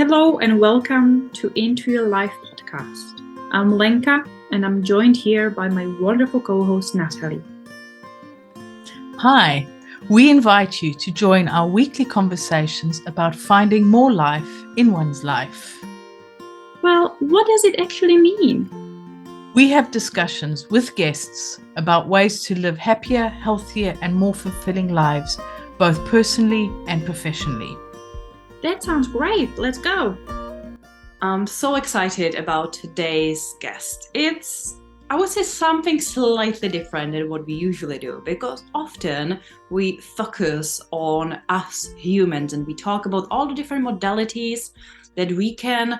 Hello and welcome to Into Your Life podcast. I'm Lenka and I'm joined here by my wonderful co-host Natalie. Hi, we invite you to join our weekly conversations about finding more life in one's life. Well, what does it actually mean? We have discussions with guests about ways to live happier, healthier, and more fulfilling lives, both personally and professionally. That sounds great. Let's go. I'm so excited about today's guest. I would say, something slightly different than what we usually do, because often we focus on us humans and we talk about all the different modalities that we can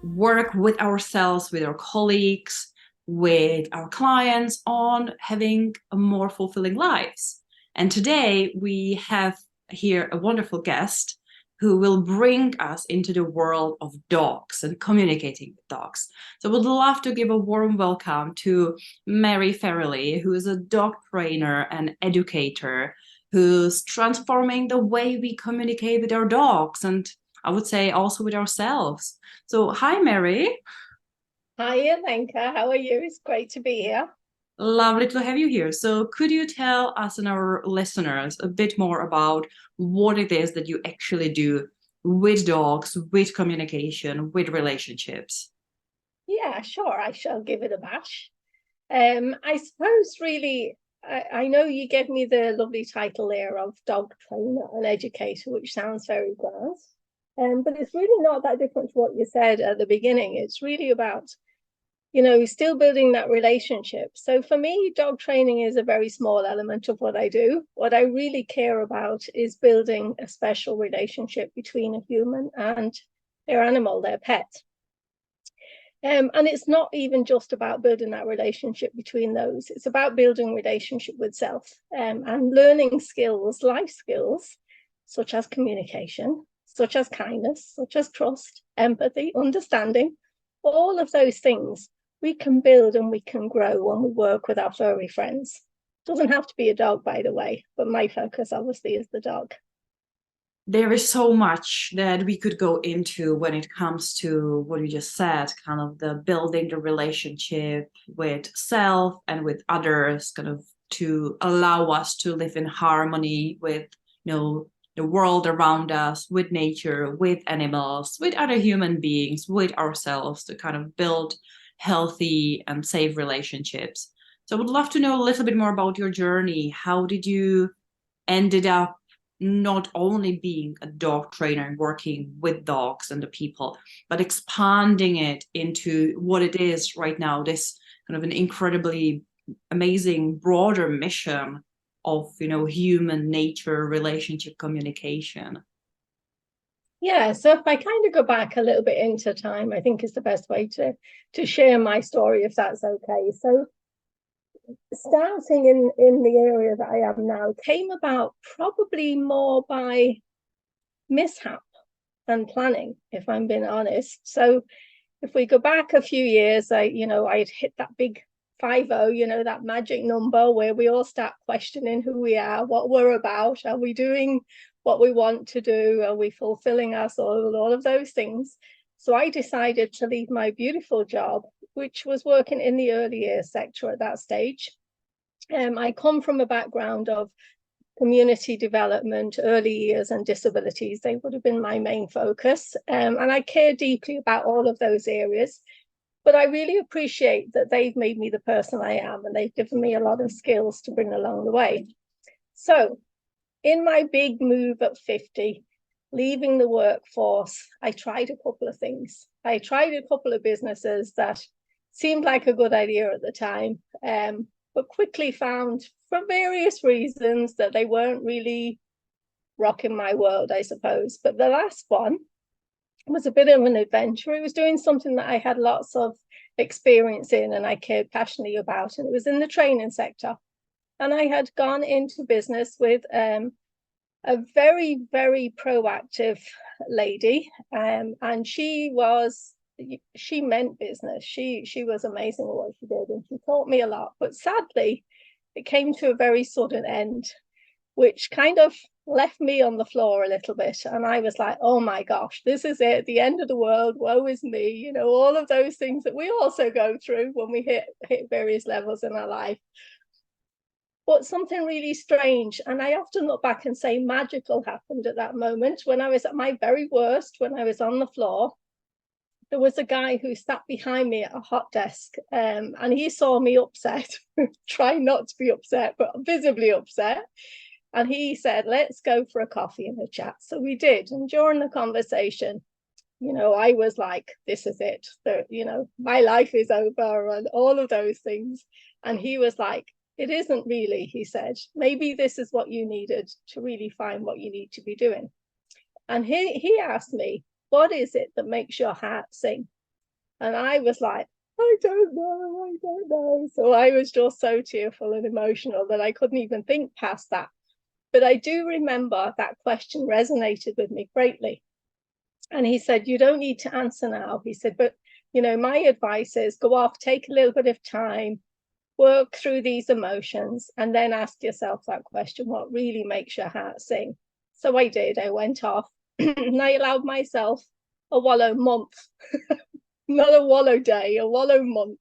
work with ourselves, with our colleagues, with our clients on having a more fulfilling lives. And today we have here a wonderful guest who will bring us into the world of dogs and communicating with dogs. So I would love to give a warm welcome to Mary Farrelly, who is a dog trainer and educator, who's transforming the way we communicate with our dogs, and I would say also with ourselves. So hi, Mary. Hi, Lenka. How are you? It's great to be here. Lovely to have you here. So could you tell us and our listeners a bit more about what it is that you actually do with dogs, with communication, with relationships? Yeah, sure. I shall give it a bash. I suppose really, I know you gave me the lovely title there of dog trainer and educator, which sounds very grand. But it's really not that different to what you said at the beginning. It's really about still building that relationship. So for me, dog training is a very small element of what I do. What I really care about is building a special relationship between a human and their animal, their pet. And it's not even just about building that relationship between those. It's about building relationship with self and learning skills, life skills, such as communication, such as kindness, such as trust, empathy, understanding. All of those things we can build and we can grow when we work with our furry friends. It doesn't have to be a dog, by the way, but my focus obviously is the dog. There is so much that we could go into when it comes to what you just said, kind of the building the relationship with self and with others, kind of to allow us to live in harmony with, the world around us, with nature, with animals, with other human beings, with ourselves, to kind of build healthy and safe relationships. So I would love to know a little bit more about your journey. How did you ended up not only being a dog trainer and working with dogs and the people, but expanding it into what it is right now, this kind of an incredibly amazing, broader mission of, human nature, relationship communication? Yeah, so if I kind of go back a little bit into time, I think is the best way to share my story, if that's okay. So starting in the area that I am now came about probably more by mishap than planning, if I'm being honest. So if we go back a few years, I'd hit that big 50, that magic number where we all start questioning who we are, what we're about, are we doing what we want to do, are we fulfilling our soul, all of those things. So I decided to leave my beautiful job, which was working in the early years sector at that stage. I come from a background of community development, early years and disabilities. They would have been my main focus. And I care deeply about all of those areas. But I really appreciate that they've made me the person I am, and they've given me a lot of skills to bring along the way. So in my big move at 50, leaving the workforce, I tried a couple of things. I tried a couple of businesses that seemed like a good idea at the time, but quickly found, for various reasons, that they weren't really rocking my world, I suppose. But the last one was a bit of an adventure. It was doing something that I had lots of experience in and I cared passionately about, and it was in the training sector. And I had gone into business with a very, very proactive lady, and she meant business. She was amazing at what she did, and she taught me a lot. But sadly, it came to a very sudden end. which kind of left me on the floor a little bit. And I was like, oh my gosh, this is it, the end of the world, woe is me, you know, all of those things that we also go through when we hit various levels in our life. But something really strange, and I often look back and say magical, happened at that moment. When I was at my very worst, when I was on the floor, there was a guy who sat behind me at a hot desk, and he saw me upset, trying not to be upset, but visibly upset. And he said, let's go for a coffee and a chat. So we did. And during the conversation, you know, I was like, this is it. You know, my life is over and all of those things. And he was like, it isn't really, he said. Maybe this is what you needed to really find what you need to be doing. And he asked me, what is it that makes your heart sing? And I was like, I don't know. So I was just so tearful and emotional that I couldn't even think past that. But I do remember that question resonated with me greatly. And he said, you don't need to answer now. He said, but, you know, my advice is go off, take a little bit of time, work through these emotions, and then ask yourself that question, what really makes your heart sing? So I did. I went off and I allowed myself a wallow month, not a wallow day, a wallow month.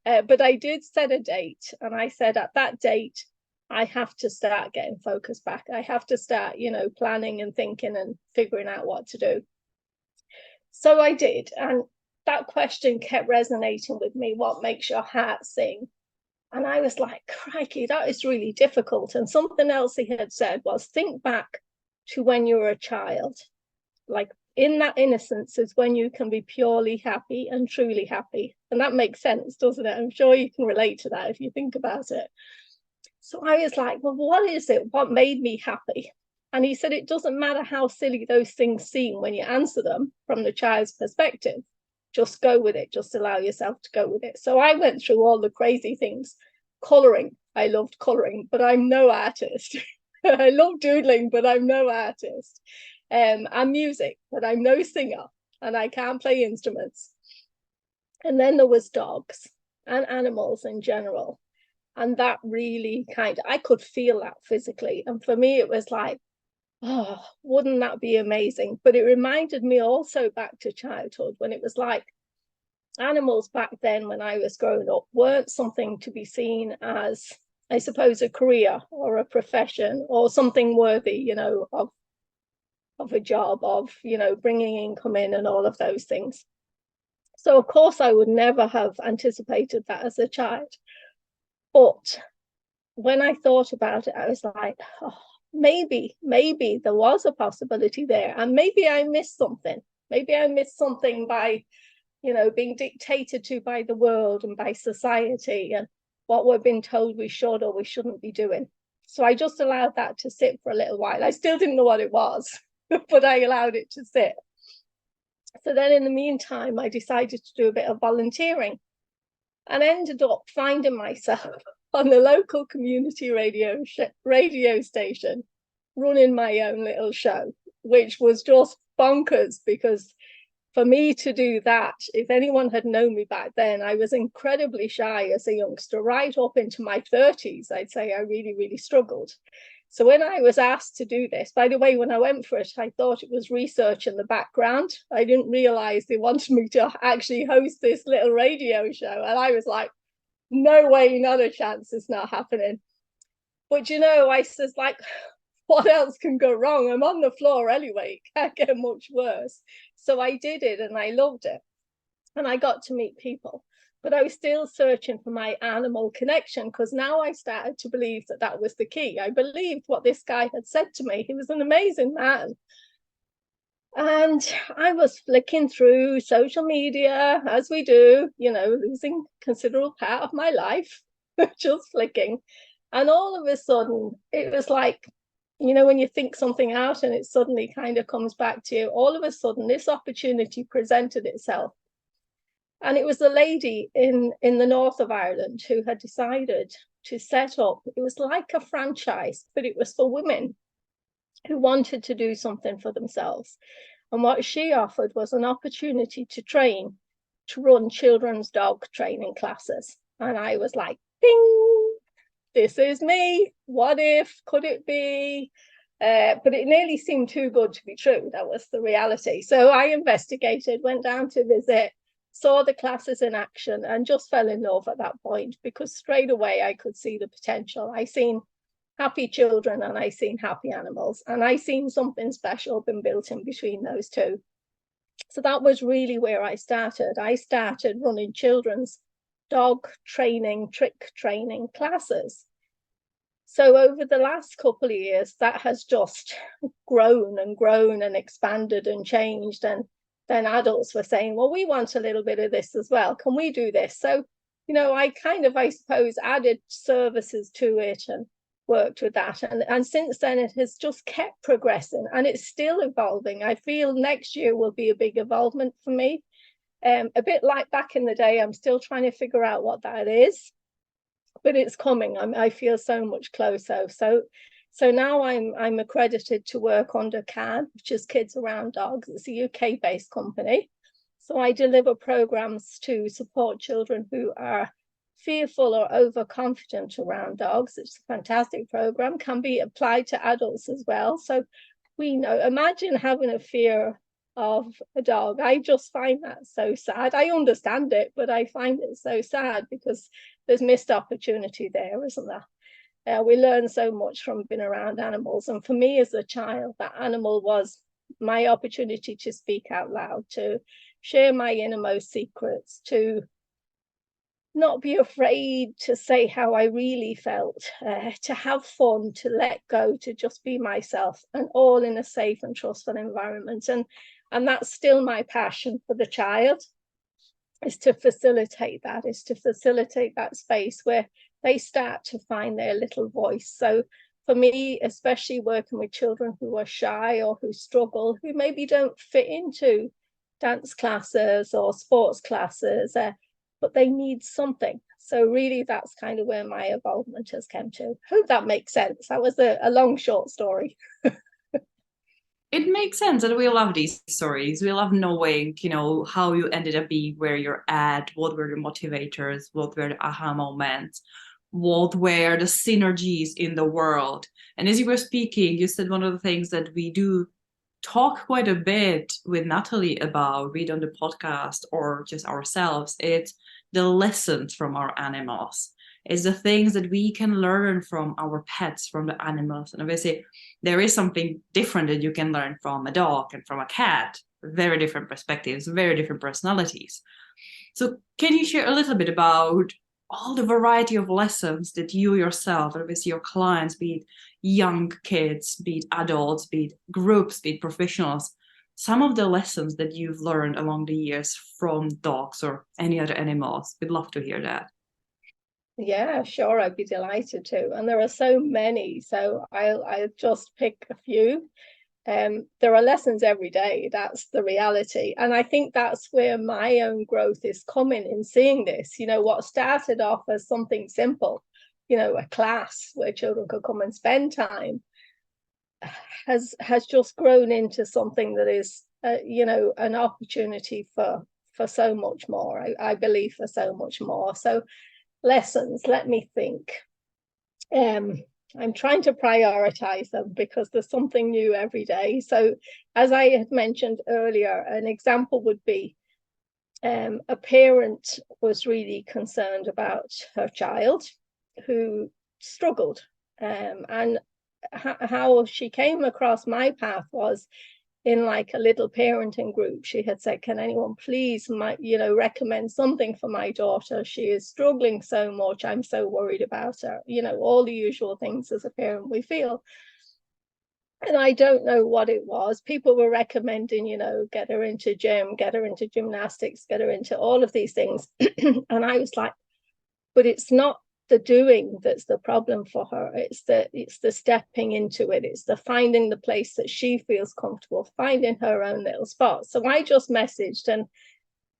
But I did set a date, and I said at that date, I have to start getting focused back. I have to start, you know, planning and thinking and figuring out what to do. So I did. And that question kept resonating with me. What makes your heart sing? And I was like, crikey, that is really difficult. And something else he had said was, think back to when you were a child. Like, in that innocence is when you can be purely happy and truly happy. And that makes sense, doesn't it? I'm sure you can relate to that if you think about it. So I was like, well, what is it? What made me happy? And he said, it doesn't matter how silly those things seem when you answer them from the child's perspective. Just go with it. Just allow yourself to go with it. So I went through all the crazy things. Colouring. I loved colouring, but I'm no artist. I love doodling, but I'm no artist. And music, but I'm no singer, and I can't play instruments. And then there was dogs and animals in general. And that really I could feel that physically. And for me, it was like, oh, wouldn't that be amazing? But it reminded me also back to childhood, when it was like animals back then, when I was growing up, weren't something to be seen as, I suppose, a career or a profession or something worthy, you know, of a job, of, you know, bringing income in and all of those things. So, of course, I would never have anticipated that as a child. But when I thought about it, I was like, oh, maybe there was a possibility there. And maybe I missed something. Maybe I missed something by, you know, being dictated to by the world and by society and what we're being told we should or we shouldn't be doing. So I just allowed that to sit for a little while. I still didn't know what it was, but I allowed it to sit. So then in the meantime, I decided to do a bit of volunteering and ended up finding myself on the local community radio station, running my own little show, which was just bonkers, because for me to do that, if anyone had known me back then, I was incredibly shy as a youngster. Right up into my 30s, I'd say I really, really struggled. So when I was asked to do this, by the way, when I went for it, I thought it was research in the background. I didn't realize they wanted me to actually host this little radio show. And I was like, no way, not a chance, it's not happening. But, you know, I says, like, what else can go wrong? I'm on the floor anyway. It can't get much worse. So I did it and I loved it. And I got to meet people. But I was still searching for my animal connection, because now I started to believe that that was the key. I believed what this guy had said to me. He was an amazing man. And I was flicking through social media, as we do, you know, losing considerable part of my life, just flicking. And all of a sudden, it was like, you know, when you think something out and it suddenly kind of comes back to you, all of a sudden, this opportunity presented itself. And it was a lady in the north of Ireland who had decided to set up, it was like a franchise, but it was for women who wanted to do something for themselves. And what she offered was an opportunity to run children's dog training classes. And I was like, ding, this is me. What if? Could it be? But it nearly seemed too good to be true. That was the reality. So I investigated, went down to visit, saw the classes in action, and just fell in love at that point, because straight away I could see the potential. I seen happy children and I seen happy animals, and I seen something special been built in between those two. So that was really where I started. I started running children's dog training, trick training classes. So over the last couple of years, that has just grown and expanded and changed. And then adults were saying, well, we want a little bit of this as well. Can we do this? So, I suppose, added services to it and worked with that. And since then, it has just kept progressing, and it's still evolving. I feel next year will be a big evolvement for me. A bit like back in the day, I'm still trying to figure out what that is, but it's coming. I feel so much closer. So now I'm accredited to work under CAD, which is Kids Around Dogs. It's a UK-based company. So I deliver programs to support children who are fearful or overconfident around dogs. It's a fantastic program, can be applied to adults as well. So imagine having a fear of a dog. I just find that so sad. I understand it, but I find it so sad because there's missed opportunity there, isn't there? We learn so much from being around animals. And for me as a child, that animal was my opportunity to speak out loud, to share my innermost secrets, to not be afraid to say how I really felt, to have fun, to let go, to just be myself, and all in a safe and trustful environment. And that's still my passion for the child, is to facilitate that space where they start to find their little voice. So for me, especially working with children who are shy or who struggle, who maybe don't fit into dance classes or sports classes, but they need something. So really, that's kind of where my involvement has come to. Hope that makes sense. That was a long, short story. It makes sense, and we love these stories. We love knowing, how you ended up being where you're at, what were the motivators, what were the aha moments, what were the synergies in the world. And as you were speaking, you said one of the things that we do talk quite a bit with Natalie about, read on the podcast or just ourselves, it's the lessons from our animals. It's the things that we can learn from our pets, from the animals. And obviously, there is something different that you can learn from a dog and from a cat. Very different perspectives, very different personalities. So can you share a little bit about all the variety of lessons that you yourself, and obviously your clients, be it young kids, be it adults, be it groups, be it professionals, some of the lessons that you've learned along the years from dogs or any other animals? We'd love to hear that. Yeah, sure, I'd be delighted to. And there are so many, so I'll just pick a few. There are lessons every day. That's the reality. And I think that's where my own growth is coming in seeing this. What started off as something simple, a class where children could come and spend time, has just grown into something that is, an opportunity for so much more. I believe for so much more. So lessons, let me think. I'm trying to prioritize them because there's something new every day. So as I had mentioned earlier, an example would be a parent was really concerned about her child who struggled, and how she came across my path was in like a little parenting group. She had said, can anyone please recommend something for my daughter? She is struggling so much. I'm so worried about her. All the usual things as a parent we feel. And I don't know what it was. People were recommending, get her into gym, get her into gymnastics, get her into all of these things. And I was like, but it's not the doing that's the problem for her. It's the stepping into it. It's the finding the place that she feels comfortable, finding her own little spot. So I just messaged, and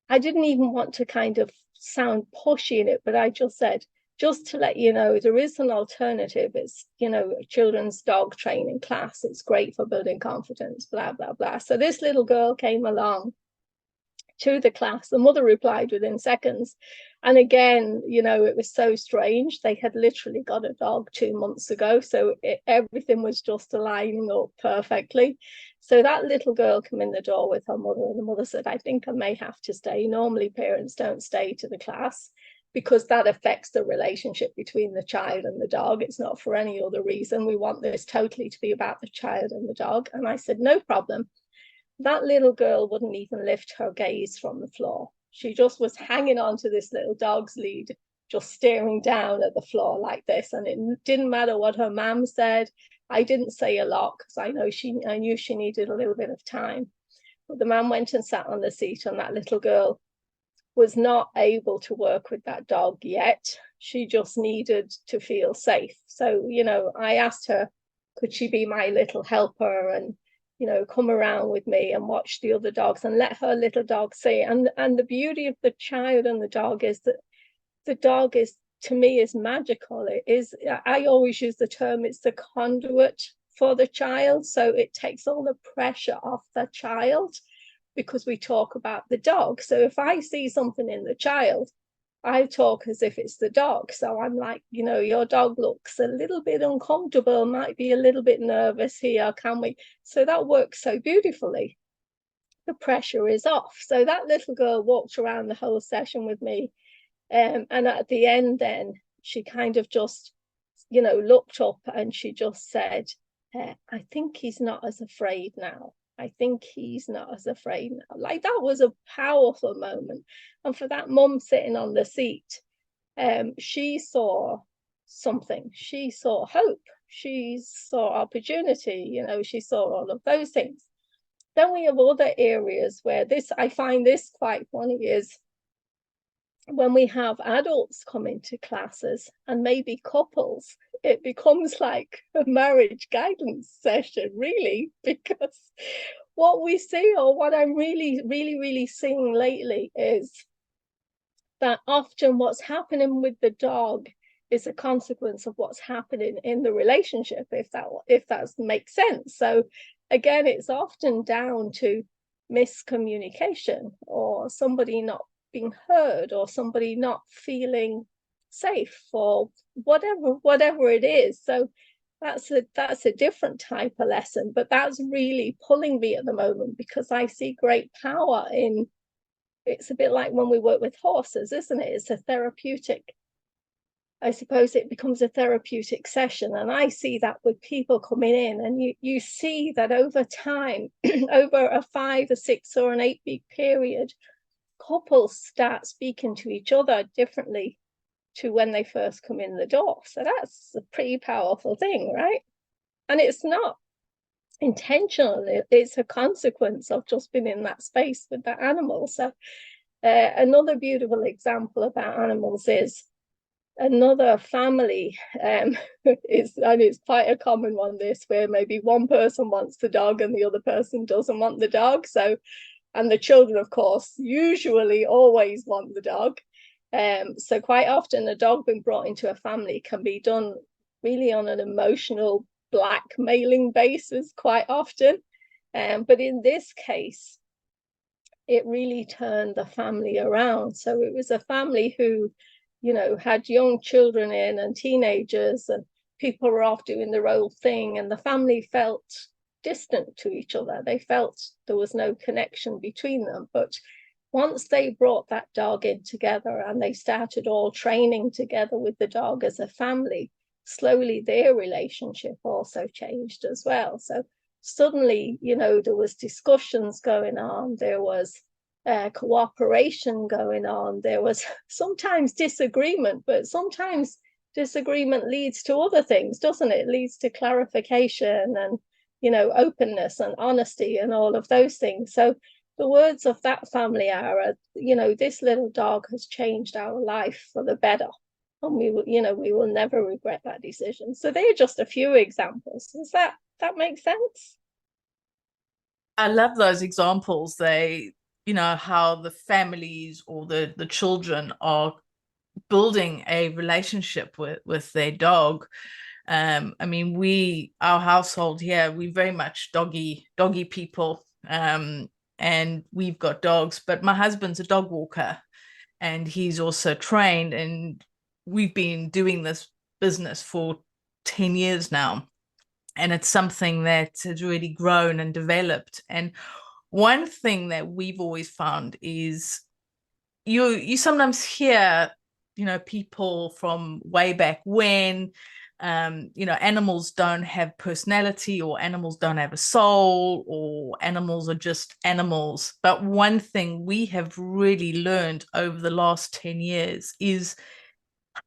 I didn't even want to kind of sound pushy in it, but I just said, just to let you know, there is an alternative. It's, a children's dog training class. It's great for building confidence, blah, blah, blah. So this little girl came along to the class. The mother replied within seconds. And again, you know, it was so strange. They had literally got a dog 2 months ago. So everything was just aligning up perfectly. So that little girl came in the door with her mother, and the mother said, I think I may have to stay. Normally parents don't stay to the class because that affects the relationship between the child and the dog. It's not for any other reason. We want this totally to be about the child and the dog. And I said, no problem. That little girl wouldn't even lift her gaze from the floor. She just was hanging on to this little dog's lead, just staring down at the floor like this. And it didn't matter what her mum said. I didn't say a lot because I knew she needed a little bit of time. But the man went and sat on the seat, and that little girl was not able to work with that dog yet. She just needed to feel safe. So, you know, I asked her, could she be my little helper and, you know, come around with me and watch the other dogs and let her little dog see. And the beauty of the child and the dog is that the dog is, to me, is magical. It is, I always use the term, it's the conduit for the child. So it takes all the pressure off the child because we talk about the dog. So if I see something in the child, I talk as if it's the dog. So I'm like, you know, your dog looks a little bit uncomfortable, might be a little bit nervous here, can we? So that works so beautifully. The pressure is off. So that little girl walked around the whole session with me. And at the end then, she kind of just, you know, looked up and she just said, I think he's not as afraid now. I think he's not as afraid now. Like, that was a powerful moment. And for that mum sitting on the seat, she saw something. She saw hope. She saw opportunity. You know, she saw all of those things. Then we have other areas where this, I find this quite funny, is when we have adults come into classes and maybe couples, it becomes like a marriage guidance session, really, because what we see, or what I'm really seeing lately, is that often what's happening with the dog is a consequence of what's happening in the relationship, if that makes sense. So again, it's often down to miscommunication, or somebody not being heard, or somebody not feeling safe, or whatever it is. So that's a different type of lesson, but that's really pulling me at the moment, because I see great power in, it's a bit like when we work with horses, isn't it? It's a therapeutic, I suppose it becomes a therapeutic session. And I see that with people coming in, and you see that over time, over a 5 or 6 or an 8 week period, couples start speaking to each other differently to when they first come in the door. So that's a pretty powerful thing, right? And it's not intentional, it's a consequence of just being in that space with that animal. So another beautiful example about animals is another family, it's quite a common one, this, where maybe one person wants the dog and the other person doesn't want the dog. So, and the children, of course, usually always want the dog. So quite often a dog being brought into a family can be done really on an emotional blackmailing basis quite often. But in this case, it really turned the family around. So it was a family who, you know, had young children in and teenagers, and people were off doing their own thing, and the family felt distant to each other. They felt there was no connection between them. But once they brought that dog in together and they started all training together with the dog as a family, slowly their relationship also changed as well. So suddenly, you know, there was discussions going on, there was cooperation going on, there was sometimes disagreement, but sometimes disagreement leads to other things, doesn't it? It leads to clarification and, you know, openness and honesty and all of those things. So the words of that family are, you know, this little dog has changed our life for the better, and we will, you know, we will never regret that decision. So they're just a few examples. Does that make sense? I love those examples. They, you know, how the families or the children are building a relationship with their dog. I mean, our household here, we very much doggy people. and we've got dogs, but my husband's a dog walker and he's also trained, and we've been doing this business for 10 years now, and it's something that has really grown and developed. And one thing that we've always found is you sometimes hear, people from way back when, animals don't have personality, or animals don't have a soul, or animals are just animals. But one thing we have really learned over the last 10 years is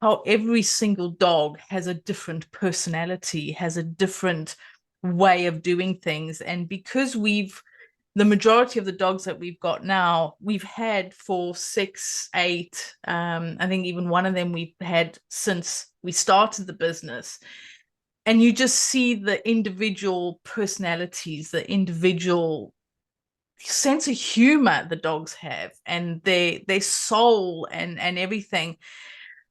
how every single dog has a different personality, has a different way of doing things. And because the majority of the dogs that we've got now, we've had for 6, 8, I think even one of them we've had since we started the business. And you just see the individual personalities, the individual sense of humor the dogs have, and their soul and everything.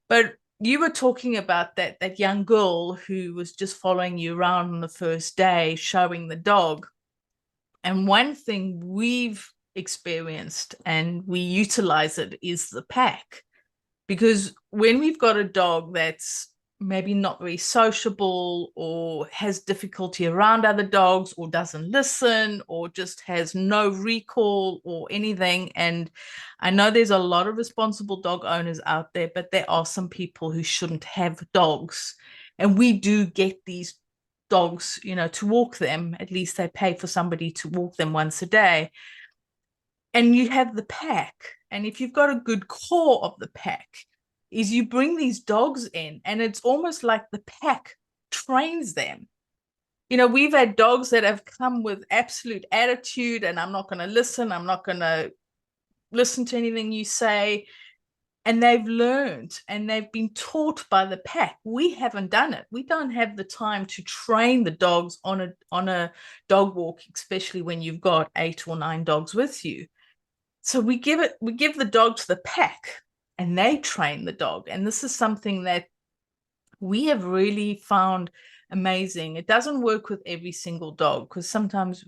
But you were talking about that young girl who was just following you around on the first day, showing the dog. And one thing we've experienced, and we utilize it, is the pack. Because when we've got a dog that's maybe not very sociable, or has difficulty around other dogs, or doesn't listen, or just has no recall or anything, and I know there's a lot of responsible dog owners out there, but there are some people who shouldn't have dogs, and we do get these dogs, to walk them. At least they pay for somebody to walk them once a day. And you have the pack, and if you've got a good core of the pack, is you bring these dogs in, and it's almost like the pack trains them. We've had dogs that have come with absolute attitude, and I'm not going to listen to anything you say. And they've learned, and they've been taught by the pack. We haven't done it. We don't have the time to train the dogs on a dog walk, especially when you've got 8 or 9 dogs with you. So we give the dog to the pack, and they train the dog. And this is something that we have really found amazing. It doesn't work with every single dog, because sometimes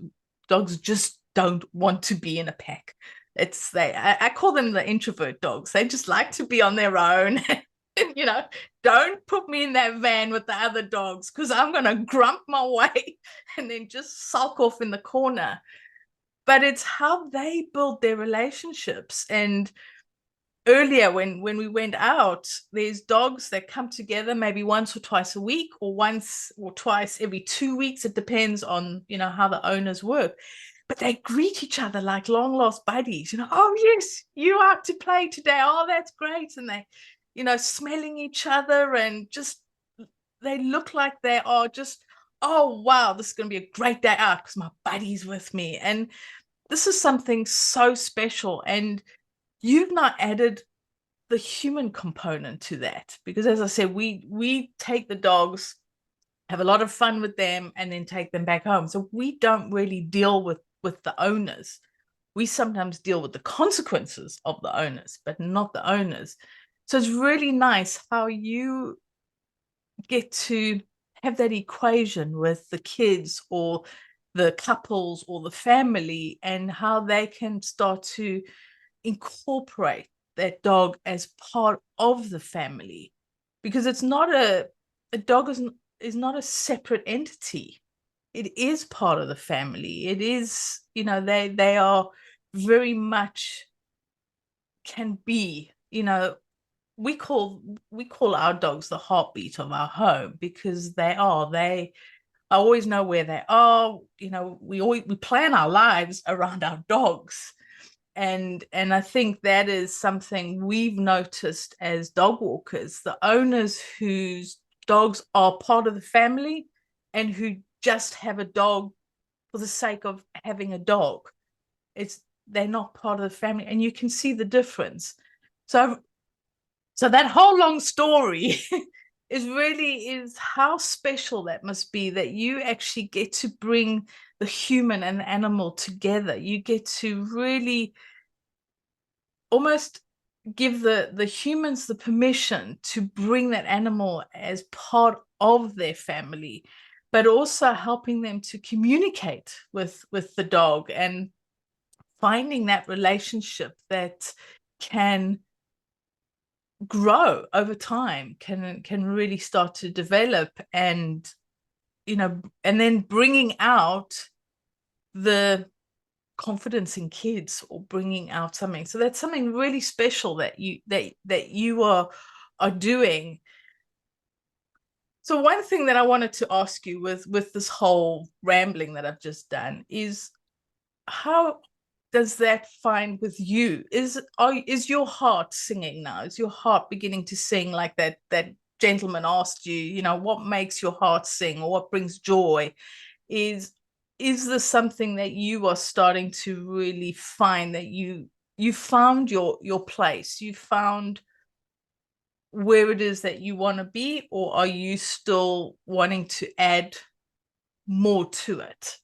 dogs just don't want to be in a pack. I call them the introvert dogs. They just like to be on their own. Don't put me in that van with the other dogs, because I'm going to grump my way and then just sulk off in the corner. But it's how they build their relationships. And earlier when we went out, there's dogs that come together maybe once or twice a week, or once or twice every 2 weeks. It depends on, how the owners work. But they greet each other like long lost buddies. Oh yes, you out to play today. Oh, that's great. And they, smelling each other, and just they look like they are just, oh wow, this is going to be a great day out because my buddy's with me. And this is something so special. And you've not added the human component to that, because as I said, we take the dogs, have a lot of fun with them, and then take them back home. So we don't really deal with the owners. We sometimes deal with the consequences of the owners, but not the owners. So it's really nice how you get to have that equation with the kids, or the couples, or the family, and how they can start to incorporate that dog as part of the family. Because it's not a dog is not a separate entity. It is part of the family. It is, they are very much, can be, we call our dogs the heartbeat of our home, because they always know where they are. We plan our lives around our dogs. And I think that is something we've noticed as dog walkers. The owners whose dogs are part of the family, and who just have a dog for the sake of having a dog, they're not part of the family, and you can see the difference. So that whole long story is how special that must be, that you actually get to bring the human and the animal together. You get to really almost give the humans the permission to bring that animal as part of their family, but also helping them to communicate with the dog. And finding that relationship that can grow over time, can really start to develop, and and then bringing out the confidence in kids, or bringing out something. So that's something really special that you are doing. So one thing that I wanted to ask you with this whole rambling that I've just done is, how does that find with you? Is your heart singing now? Is your heart beginning to sing like that gentleman asked you, what makes your heart sing, or what brings joy? Is this something that you are starting to really find, that you found your place, you found where it is that you want to be, or are you still wanting to add more to it?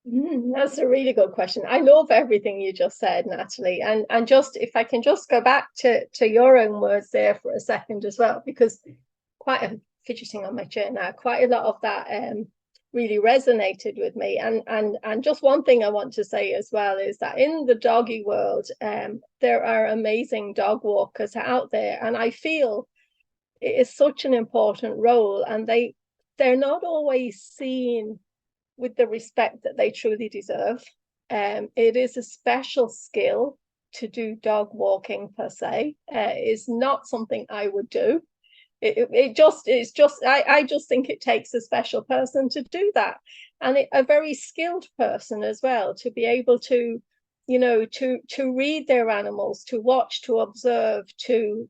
That's a really good question. I love everything you just said, Natalie, and just if I can just go back to your own words there for a second as well, because fidgeting on my chair now, quite a lot of that really resonated with me. And just one thing I want to say as well is that in the doggy world, there are amazing dog walkers out there, and I feel it is such an important role, and they're not always seen with the respect that they truly deserve. It is a special skill to do dog walking per se. It's not something I would do. I just think it takes a special person to do that, and a very skilled person as well, to be able to, to read their animals, to watch, to observe, to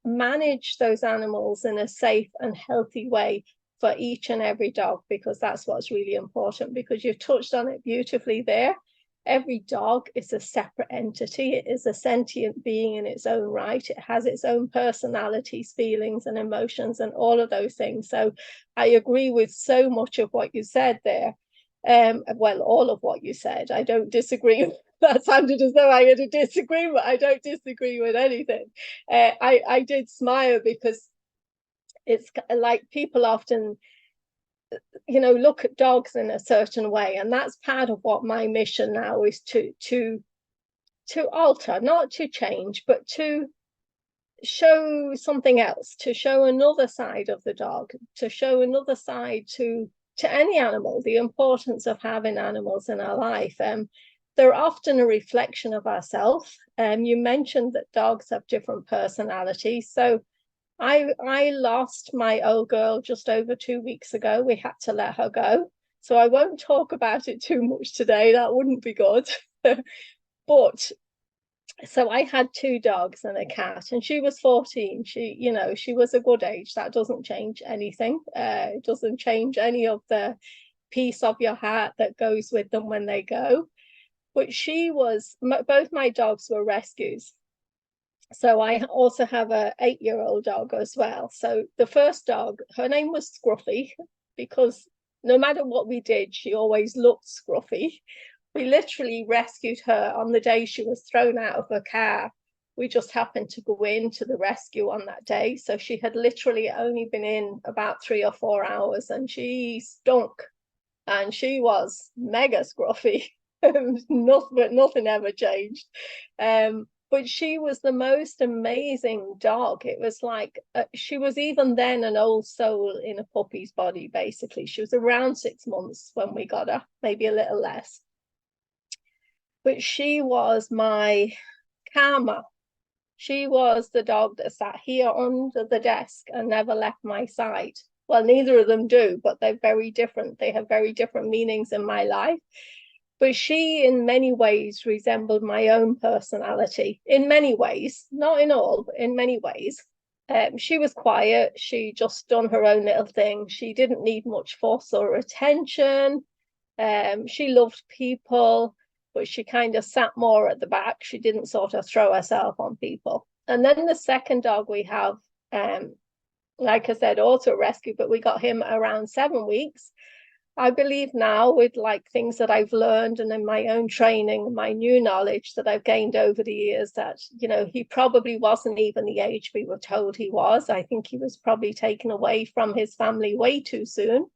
manage those animals in a safe and healthy way for each and every dog, because that's what's really important, because you've touched on it beautifully there. Every dog is a separate entity. It is a sentient being in its own right. It has its own personalities, feelings, and emotions, and all of those things. So I agree with so much of what you said there. Well, all of what you said. I don't disagree. That sounded as though I had a disagreement. I don't disagree with anything. I did smile, because it's like people often look at dogs in a certain way, and that's part of what my mission now is to alter, not to change, but to show something else, to show another side of the dog, to show another side to any animal, the importance of having animals in our life. They're often a reflection of ourselves. You mentioned that dogs have different personalities, so I lost my old girl just over 2 weeks ago. We had to let her go. So I won't talk about it too much today. That wouldn't be good. But so I had 2 dogs and a cat, and she was 14. She was a good age. That doesn't change anything. It doesn't change any of the piece of your heart that goes with them when they go. But both my dogs were rescues. So I also have a 8-year-old dog as well. So the first dog, her name was Scruffy, because no matter what we did, she always looked scruffy. We literally rescued her on the day she was thrown out of her car. We just happened to go into the rescue on that day. So she had literally only been in about 3 or 4 hours, and she stunk, and she was mega scruffy. Nothing ever changed. But she was the most amazing dog. It was like she was even then an old soul in a puppy's body, basically. She was around 6 months when we got her, maybe a little less. But she was my karma. She was the dog that sat here under the desk and never left my side. Well, neither of them do, but they're very different. They have very different meanings in my life. But she, in many ways, resembled my own personality. In many ways, not in all, but in many ways. She was quiet. She just done her own little thing. She didn't need much fuss or attention. She loved people, but she kind of sat more at the back. She didn't sort of throw herself on people. And then the second dog we have, like I said, also rescue, but we got him around 7 weeks. I believe now, with like things that I've learned and in my own training, my new knowledge that I've gained over the years, that, he probably wasn't even the age we were told he was. I think he was probably taken away from his family way too soon.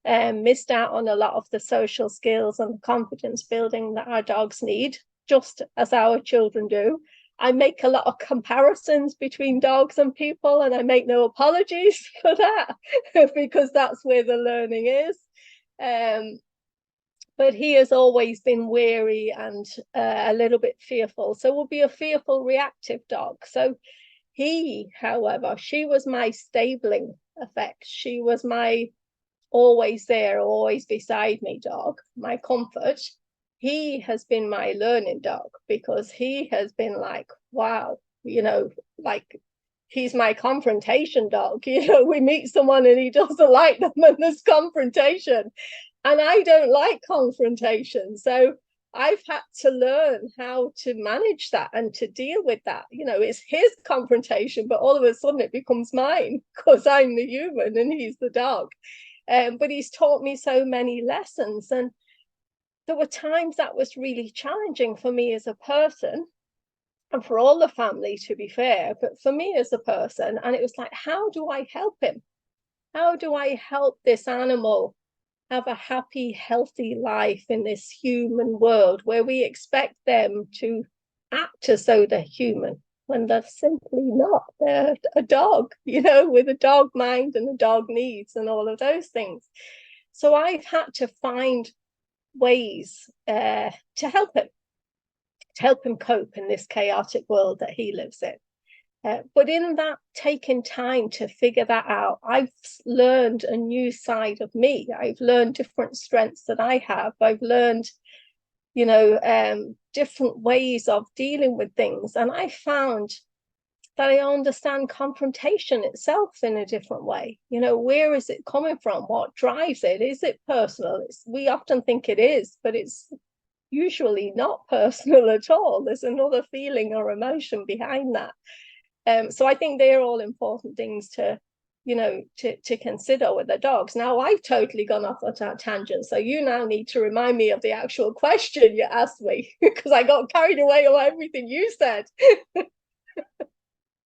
missed out on a lot of the social skills and confidence building that our dogs need, just as our children do. I make a lot of comparisons between dogs and people, and I make no apologies for that because that's where the learning is. But he has always been wary and a little bit fearful. So will be a fearful, reactive dog. So he, however, she was my stabling effect. She was my always there, always beside me dog, my comfort. He has been my learning dog because he has been like, wow, like he's my confrontation dog. We meet someone and he doesn't like them and there's confrontation. And I don't like confrontation. So I've had to learn how to manage that and to deal with that. It's his confrontation, but all of a sudden it becomes mine because I'm the human and he's the dog. But he's taught me so many lessons. And there were times that was really challenging for me as a person and for all the family, to be fair, but for me as a person. And it was like, how do I help him? How do I help this animal have a happy, healthy life in this human world where we expect them to act as though they're human when they're simply not? They're a dog, with a dog mind and a dog needs and all of those things. So I've had to find ways to help him cope in this chaotic world that he lives in. But in that taking time to figure that out, I've learned a new side of me. I've learned different strengths that I have. I've learned, different ways of dealing with things. And I found that I understand confrontation itself in a different way. Where is it coming from? What drives it? Is it personal? We often think it is, but it's usually not personal at all. There's another feeling or emotion behind that. So I think they're all important things to consider with the dogs. Now I've totally gone off on a tangent, so you now need to remind me of the actual question you asked me because I got carried away on everything you said.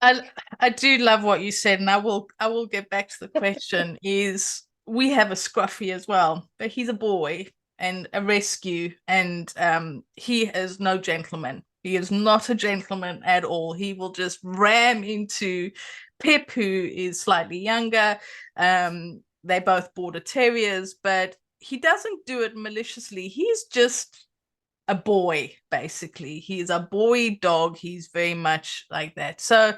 I do love what you said, and I will get back to the question. Is we have a Scruffy as well, but he's a boy and a rescue, and he is no gentleman. He is not a gentleman at all. He will just ram into Pip, who is slightly younger. They both border terriers, but he doesn't do it maliciously. He's just a boy, basically. He's a boy dog. He's very much like that. So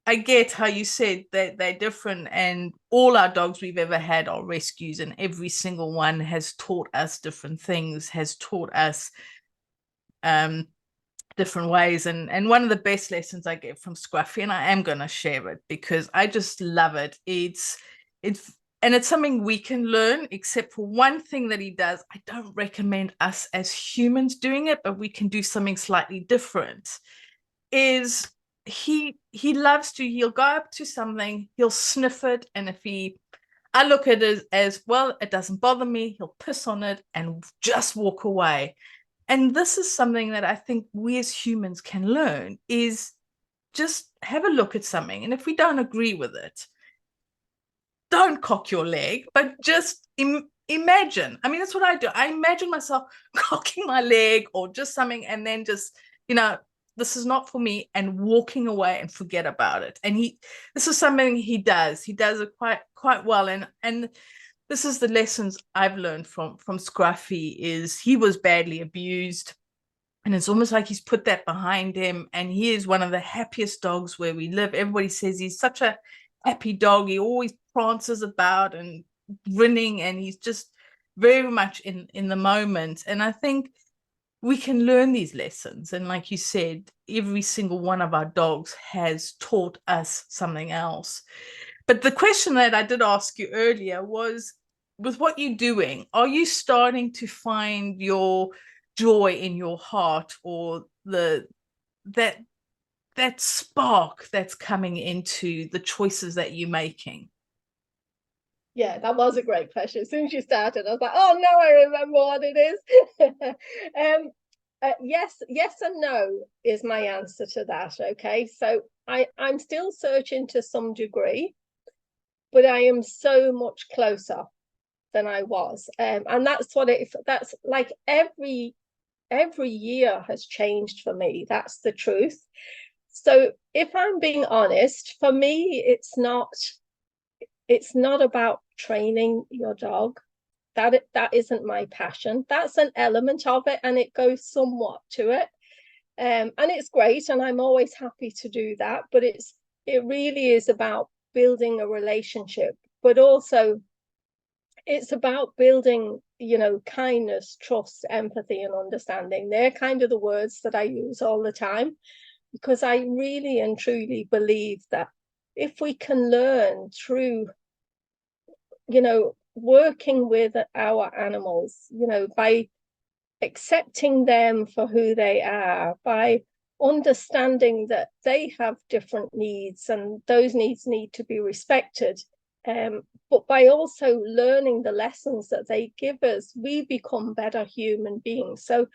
I get how you said that they're different, and all our dogs we've ever had are rescues, and every single one has taught us different things, has taught us different ways. And one of the best lessons I get from Scruffy, and I am going to share it because I just love it. It's something we can learn, except for one thing that he does. I don't recommend us as humans doing it, but we can do something slightly different. Is he loves to, he'll go up to something, he'll sniff it, and if I look at it as well, it doesn't bother me, he'll piss on it and just walk away. And this is something that I think we as humans can learn, is just have a look at something. And if we don't agree with it, don't cock your leg, but just imagine. I mean, that's what I do. I imagine myself cocking my leg or just something, and then just, this is not for me, and walking away and forget about it. And this is something he does. He does it quite well. And this is the lessons I've learned from Scruffy. Is he was badly abused, and it's almost like he's put that behind him, and he is one of the happiest dogs where we live. Everybody says he's such a happy dog. He always prances about and grinning, and he's just very much in the moment. And I think we can learn these lessons, and like you said, every single one of our dogs has taught us something else. But the question that I did ask you earlier was, with what you're doing, are you starting to find your joy in your heart, or that spark that's coming into the choices that you're making? Yeah, that was a great question. As soon as you started, I was like, oh no, I remember what it is. Yes and no is my answer to that. Okay, so I'm still searching to some degree, but I am so much closer. than I was. And that's that's like every year has changed for me. That's the truth. So if I'm being honest, for me, it's not about training your dog. That isn't my passion. That's an element of it, and it goes somewhat to it. And it's great, and I'm always happy to do that. But it really is about building a relationship, but also it's about building, kindness, trust, empathy, and understanding. They're kind of the words that I use all the time, because I really and truly believe that if we can learn through, working with our animals, by accepting them for who they are, by understanding that they have different needs and those needs need to be respected, but by also learning the lessons that they give us, we become better human beings. So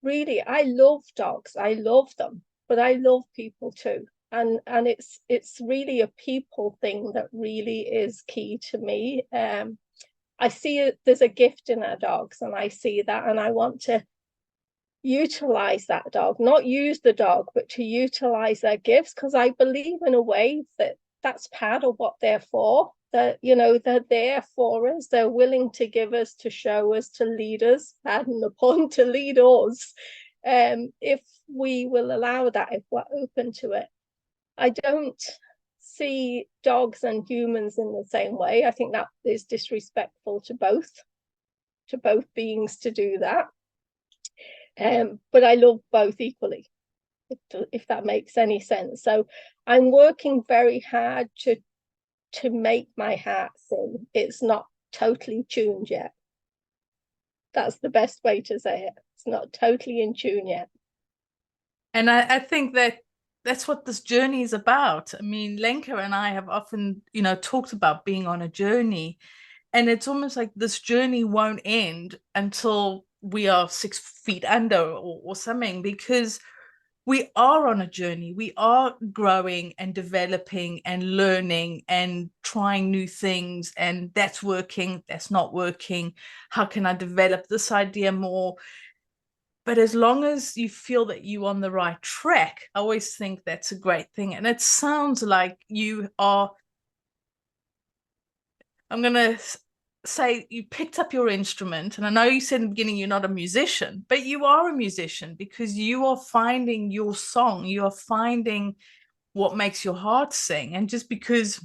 really, I love dogs, I love them, but I love people too. And it's really a people thing that really is key to me. I see there's a gift in our dogs, and I see that, and I want to utilize that dog, not use the dog, but to utilize their gifts, because I believe in a way that that's part of what they're for. That they're there for us, they're willing to give us, to show us, to lead us, pardon the pun, to lead us, if we will allow that, if we're open to it. I don't see dogs and humans in the same way. I think that is disrespectful to both beings to do that. But I love both equally, if that makes any sense. So I'm working very hard to make my heart sing. It's not totally tuned yet. That's the best way to say it. It's not totally in tune yet. And I think that's what this journey is about. I mean, Lenka and I have often, talked about being on a journey, and it's almost like this journey won't end until we are 6 feet under or something, because we are on a journey. We are growing and developing and learning and trying new things, and that's working, that's not working. How can I develop this idea more? But as long as you feel that you're on the right track, I always think that's a great thing. And it sounds like you are, I'm going to say, you picked up your instrument. And I know you said in the beginning you're not a musician, but you are a musician, because you are finding your song. You are finding what makes your heart sing. And just because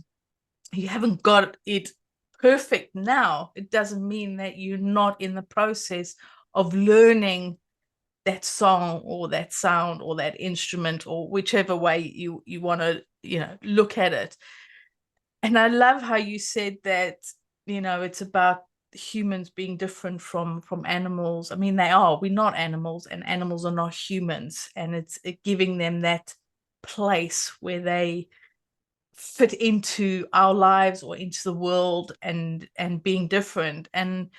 you haven't got it perfect now, it doesn't mean that you're not in the process of learning that song or that sound or that instrument, or whichever way you want to look at it. And I love how you said that it's about humans being different from animals. I mean, we're not animals, and animals are not humans, and it's giving them that place where they fit into our lives or into the world, and being different. And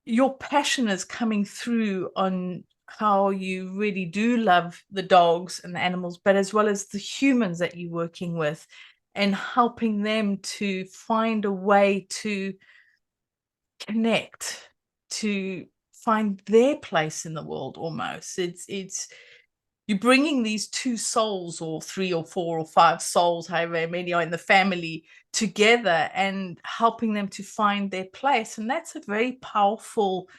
your passion is coming through on how you really do love the dogs and the animals, but as well as the humans that you're working with, and helping them to find a way to connect, to find their place in the world. Almost it's you're bringing these 2 souls, or 3 or 4 or 5 souls, however many are in the family, together, and helping them to find their place. And that's a very powerful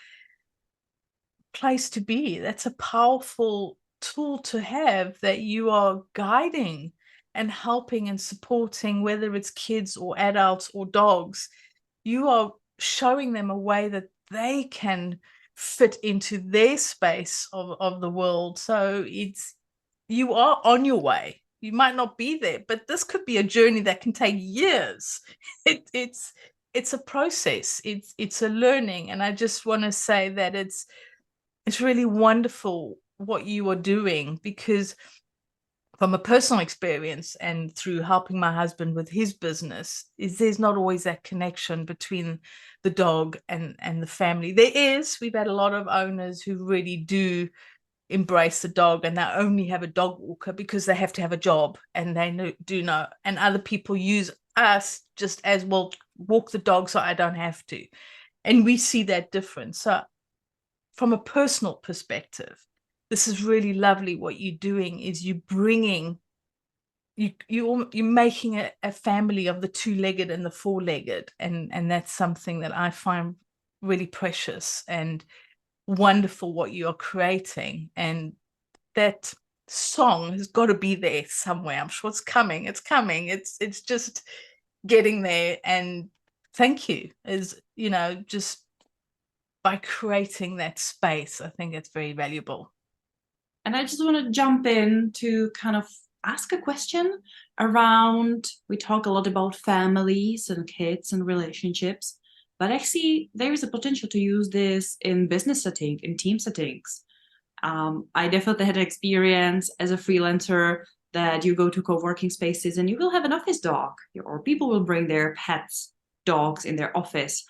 place to be. That's a powerful tool to have, that you are guiding and helping and supporting, whether it's kids or adults or dogs. You are showing them a way that they can fit into their space of the world. So you are on your way. You might not be there, but this could be a journey that can take years. It's a process. It's a learning. And I just want to say that it's really wonderful what you are doing, because from a personal experience and through helping my husband with his business, there's not always that connection between the dog and the family. There is. We've had a lot of owners who really do embrace the dog, and they only have a dog walker because they have to have a job, and they do know. And other people use us just as, well, walk the dog so I don't have to. And we see that difference. So from a personal perspective, this is really lovely. What you're doing is you're bringing, you're making a family of the two-legged and the four-legged. And that's something that I find really precious and wonderful what you are creating. And that song has got to be there somewhere. I'm sure it's coming. It's just getting there. And thank you, is, you know, just by creating that space, I think it's very valuable. And I just want to jump in to kind of ask a question around, we talk a lot about families and kids and relationships, but actually there is a potential to use this in business setting, in team settings. I definitely had an experience as a freelancer that you go to co-working spaces and you will have an office dog, or people will bring their pets, dogs in their office,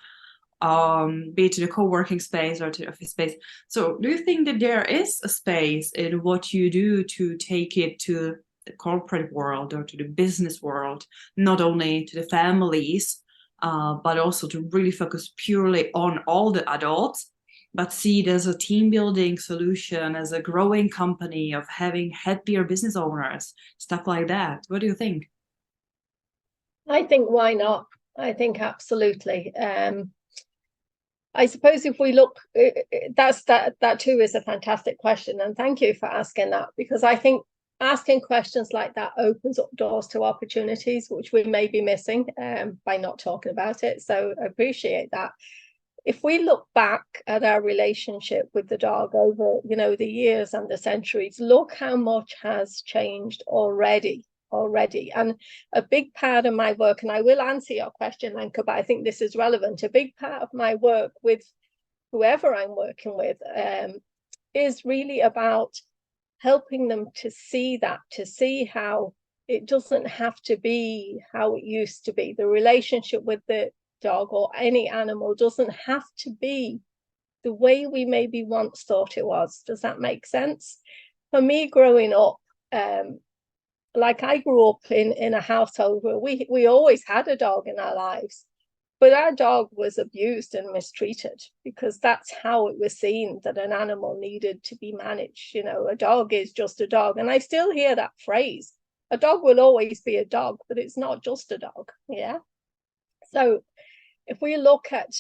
be it to the co-working space or to the office space. So do you think that there is a space in what you do to take it to the corporate world or to the business world, not only to the families, but also to really focus purely on all the adults, but see it as a team building solution, as a growing company of having happier business owners, stuff like that? What do you think? I think why not? I think absolutely. I suppose if we look, that too is a fantastic question, and thank you for asking that, because I think asking questions like that opens up doors to opportunities which we may be missing by not talking about it. So I appreciate that. If we look back at our relationship with the dog over, you know, the years and the centuries, look how much has changed already. And a big part of my work, and I will answer your question, Lenka, but I think this is relevant, a big part of my work with whoever I'm working with is really about helping them to see how it doesn't have to be how it used to be. The relationship with the dog or any animal doesn't have to be the way we maybe once thought it was. Does that make sense? For me, growing up, like I grew up in a household where we always had a dog in our lives, but our dog was abused and mistreated because that's how it was seen, that an animal needed to be managed. You know, a dog is just a dog. And I still hear that phrase. A dog will always be a dog, but it's not just a dog. Yeah. So if we look at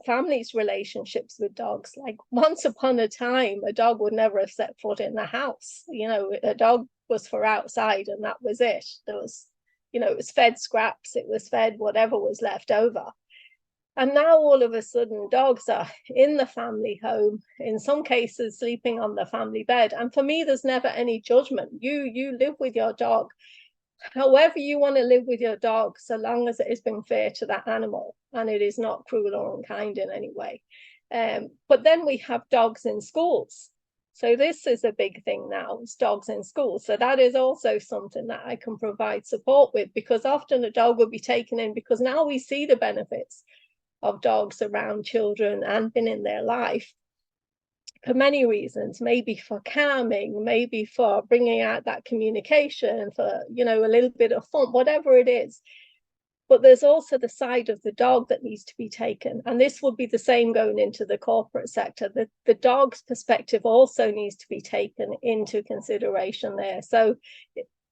families' relationships with dogs, like once upon a time, a dog would never have set foot in the house. You know, a dog was for outside and that was it. There was, you know, it was fed scraps, it was fed whatever was left over. And now all of a sudden dogs are in the family home, in some cases sleeping on the family bed. And for me, there's never any judgment. You live with your dog however you want to live with your dog, so long as it has been fair to that animal and it is not cruel or unkind in any way. But then we have dogs in schools. So this is a big thing now, it's dogs in schools. So that is also something that I can provide support with, because often a dog will be taken in because now we see the benefits of dogs around children and been in their life for many reasons, maybe for calming, maybe for bringing out that communication, for, you know, a little bit of fun, whatever it is. But there's also the side of the dog that needs to be taken. And this would be the same going into the corporate sector. The dog's perspective also needs to be taken into consideration there. So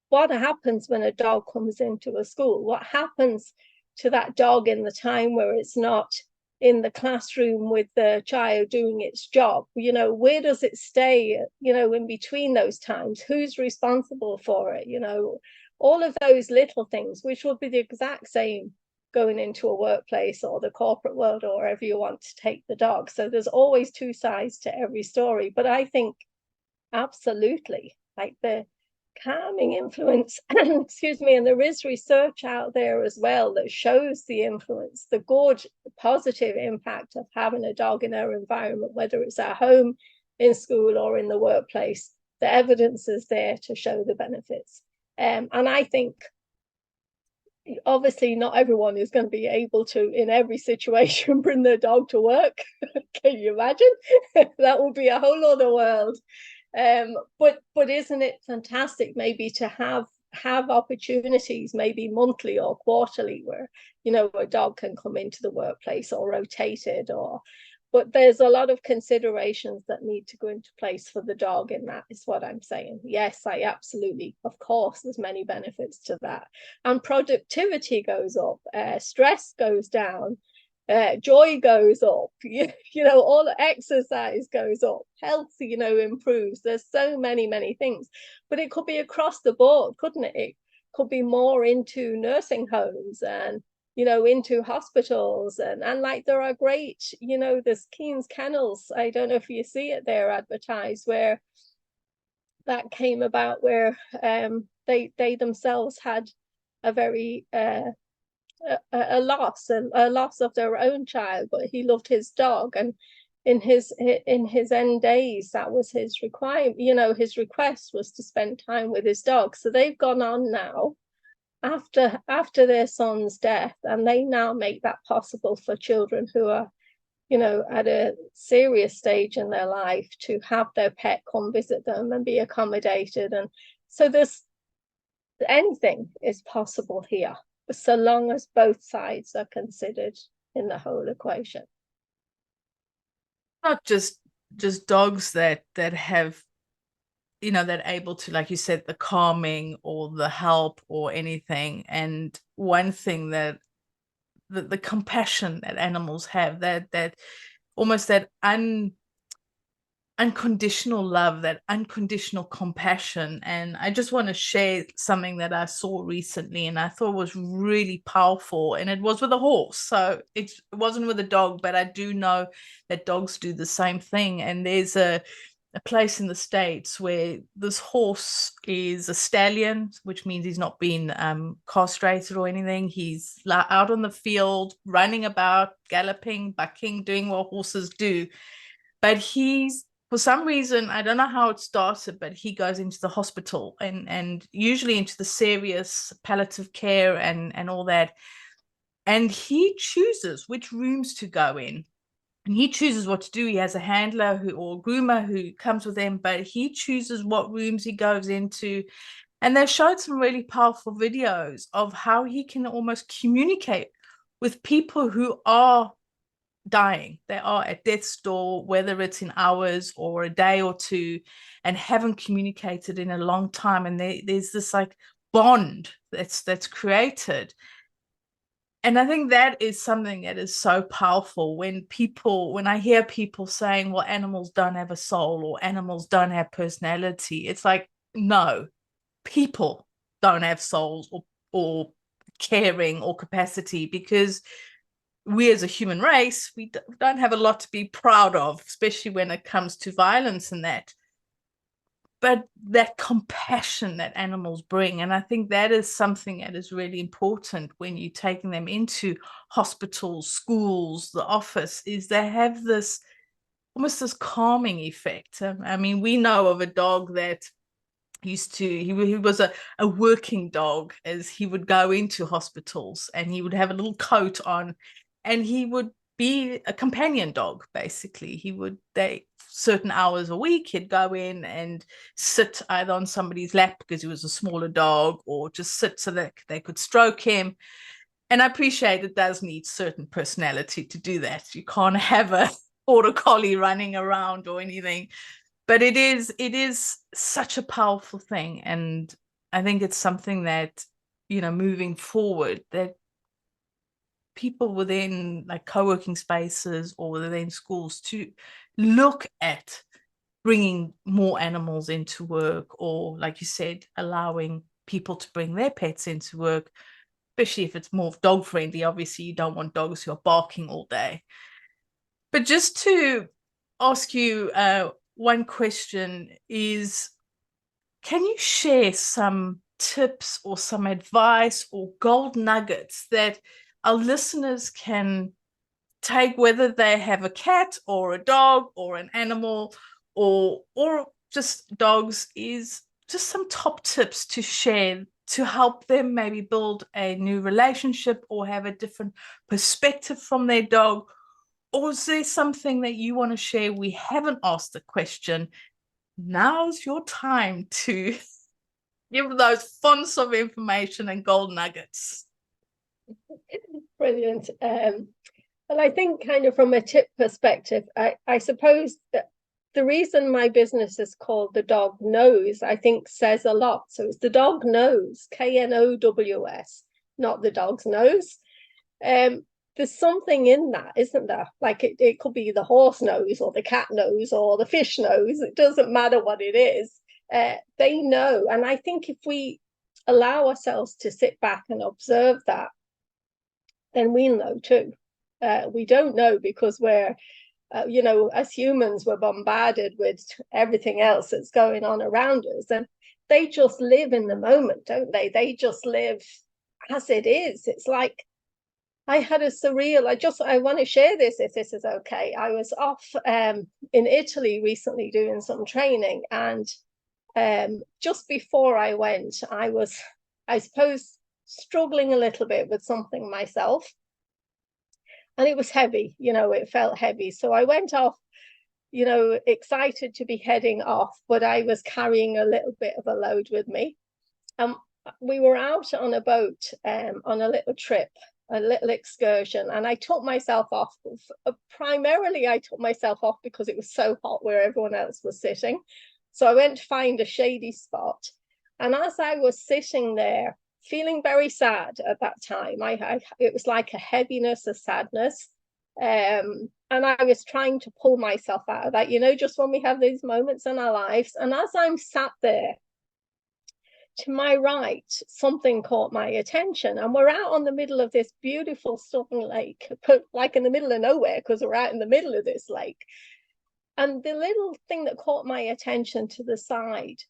what happens when a dog comes into a school? What happens to that dog in the time where it's not in the classroom with the child doing its job? You know, where does it stay, you know, in between those times? Who's responsible for it? You know, all of those little things, which would be the exact same going into a workplace or the corporate world or wherever you want to take the dog. So there's always two sides to every story. But I think absolutely, like the calming influence, excuse me, and there is research out there as well that shows the influence, the good, positive impact of having a dog in our environment, whether it's at home, in school, or in the workplace. The evidence is there to show the benefits. And I think obviously not everyone is going to be able to, in every situation, bring their dog to work. Can you imagine? That would be a whole other world. But isn't it fantastic maybe to have have opportunities, maybe monthly or quarterly, where, you know, a dog can come into the workplace or rotated, or, but there's a lot of considerations that need to go into place for the dog in that, is what I'm saying. Yes, I absolutely, of course, there's many benefits to that. And productivity goes up, stress goes down, joy goes up, you know, all the exercise goes up, health, you know, improves. There's so many things, but it could be across the board, couldn't it? It could be more into nursing homes and, you know, into hospitals, and like there are great, you know, there's Keen's Kennels, I don't know if you see it there advertised, where that came about, where they themselves had a very a loss of their own child, but he loved his dog, and in his end days, that was his requirement, you know, his request was to spend time with his dog. So they've gone on now after their son's death, and they now make that possible for children who are, you know, at a serious stage in their life, to have their pet come visit them and be accommodated. And so there's, anything is possible here, so long as both sides are considered in the whole equation. Not just dogs that have, you know, that able to, like you said, the calming or the help or anything. And one thing that the compassion that animals have, that almost that unconditional love, that unconditional compassion. And I just want to share something that I saw recently and I thought was really powerful, and it was with a horse. So it wasn't with a dog, but I do know that dogs do the same thing. And there's a place in the States where this horse is a stallion, which means he's not been castrated or anything. He's out on the field, running about, galloping, bucking, doing what horses do. But he's, for some reason, I don't know how it started, but he goes into the hospital and usually into the serious palliative care and all that. And he chooses which rooms to go in. And he chooses what to do. He has a handler or groomer who comes with him, but he chooses what rooms he goes into. And they showed some really powerful videos of how he can almost communicate with people who are dying. They are at death's door, whether it's in hours or a day or two, and haven't communicated in a long time. And there's this like bond that's created. And I think that is something that is so powerful when I hear people saying, well, animals don't have a soul or animals don't have personality. It's like, no, people don't have souls or caring or capacity, because we as a human race, we don't have a lot to be proud of, especially when it comes to violence and that. But that compassion that animals bring, and I think that is something that is really important when you're taking them into hospitals, schools, the office, is they have this almost this calming effect. I mean, we know of a dog that he was a working dog, as he would go into hospitals and he would have a little coat on and he would be a companion dog. Basically, certain hours a week he'd go in and sit either on somebody's lap because he was a smaller dog, or just sit so that they could stroke him. And I appreciate it does need certain personality to do that. You can't have a border collie running around or anything, but it is such a powerful thing. And I think it's something that, you know, moving forward, that people within like co-working spaces or within schools to look at bringing more animals into work, or like you said, allowing people to bring their pets into work, especially if it's more dog friendly. Obviously you don't want dogs who are barking all day. But just to ask you one question is, can you share some tips or some advice or gold nuggets that our listeners can take, whether they have a cat or a dog or an animal or just dogs, is just some top tips to share to help them maybe build a new relationship or have a different perspective from their dog? Or is there something that you want to share? We haven't asked the question. Now's your time to Give those fonts of information and gold nuggets. Brilliant. Well, I think kind of from a tip perspective, I suppose that the reason my business is called The Dog Knows, I think says a lot. So it's The Dog Knows, Knows, not the dog's nose. There's something in that, isn't there? Like it could be the horse nose or the cat nose or the fish nose. It doesn't matter what it is. They know. And I think if we allow ourselves to sit back and observe that, then we'll know too. We don't know because we're, as humans, we're bombarded with everything else that's going on around us. And they just live in the moment, don't they? They just live as it is. It's like, I had a surreal, I want to share this if this is okay. I was off in Italy recently doing some training, and just before I went, I was, I suppose, struggling a little bit with something myself. And it was heavy, it felt heavy. So I went off, excited to be heading off, but I was carrying a little bit of a load with me. We were out on a boat on a little trip, a little excursion, and I took myself off. Primarily, I took myself off because it was so hot where everyone else was sitting. So I went to find a shady spot. And as I was sitting there, feeling very sad at that time, it was like a heaviness, a sadness. And I was trying to pull myself out of that, just when we have these moments in our lives. And as I'm sat there, to my right, something caught my attention, and we're out on the middle of this beautiful southern lake, like in the middle of nowhere, because we're out in the middle of this lake. And the little thing that caught my attention to the side